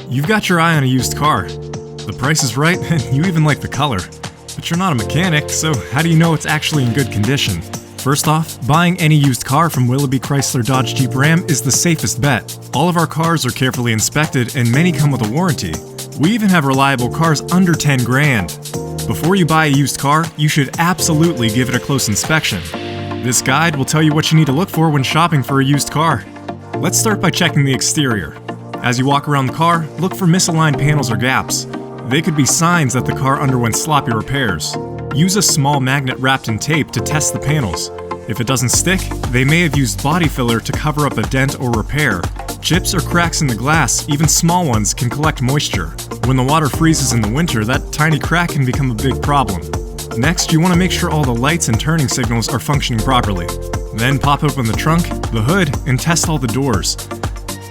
You've got your eye on a used car. The price is right, and you even like the color. But you're not a mechanic, so how do you know it's actually in good condition? First off, buying any used car from Willoughby Chrysler Dodge Jeep Ram is the safest bet. All of our cars are carefully inspected, and many come with a warranty. We even have reliable cars under 10 grand. Before you buy a used car, you should absolutely give it a close inspection. This guide will tell you what you need to look for when shopping for a used car. Let's start by checking the exterior. As you walk around the car, look for misaligned panels or gaps. They could be signs that the car underwent sloppy repairs. Use a small magnet wrapped in tape to test the panels. If it doesn't stick, they may have used body filler to cover up a dent or repair. Chips or cracks in the glass, even small ones, can collect moisture. When the water freezes in the winter, that tiny crack can become a big problem. Next, you want to make sure all the lights and turning signals are functioning properly. Then pop open the trunk, the hood, and test all the doors.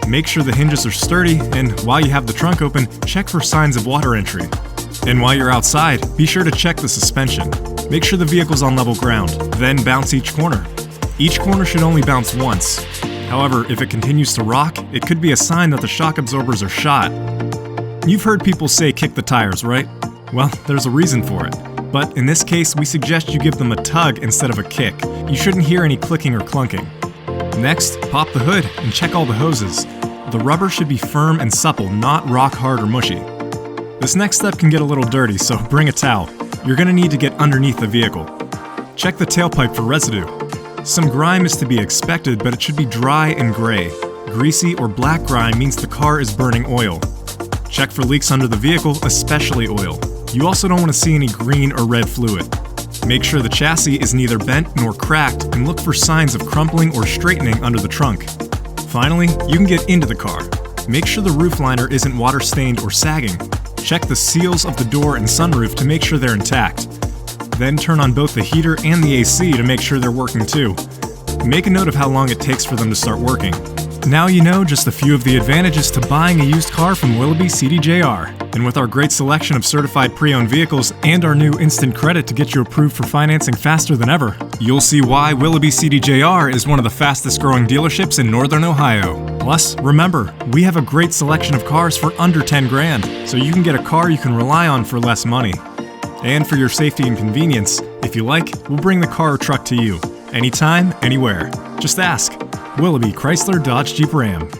Make sure the hinges are sturdy, and while you have the trunk open, check for signs of water entry. And while you're outside, be sure to check the suspension. Make sure the vehicle's on level ground, then bounce each corner. Each corner should only bounce once. However, if it continues to rock, it could be a sign that the shock absorbers are shot. You've heard people say kick the tires, right? Well, there's a reason for it. But in this case, we suggest you give them a tug instead of a kick. You shouldn't hear any clicking or clunking. Next, pop the hood and check all the hoses. The rubber should be firm and supple, not rock hard or mushy. This next step can get a little dirty, so bring a towel. You're going to need to get underneath the vehicle. Check the tailpipe for residue. Some grime is to be expected, but it should be dry and gray. Greasy or black grime means the car is burning oil. Check for leaks under the vehicle, especially oil. You also don't want to see any green or red fluid. Make sure the chassis is neither bent nor cracked, and look for signs of crumpling or straightening under the trunk. Finally, you can get into the car. Make sure the roof liner isn't water-stained or sagging. Check the seals of the door and sunroof to make sure they're intact. Then turn on both the heater and the AC to make sure they're working too. Make a note of how long it takes for them to start working. Now you know just a few of the advantages to buying a used car from Willoughby CDJR. And with our great selection of certified pre-owned vehicles and our new instant credit to get you approved for financing faster than ever, you'll see why Willoughby CDJR is one of the fastest growing dealerships in Northern Ohio. Plus, remember, we have a great selection of cars for under 10 grand, so you can get a car you can rely on for less money. And for your safety and convenience, if you like, we'll bring the car or truck to you. Anytime, anywhere. Just ask. Willoughby Chrysler Dodge Jeep Ram.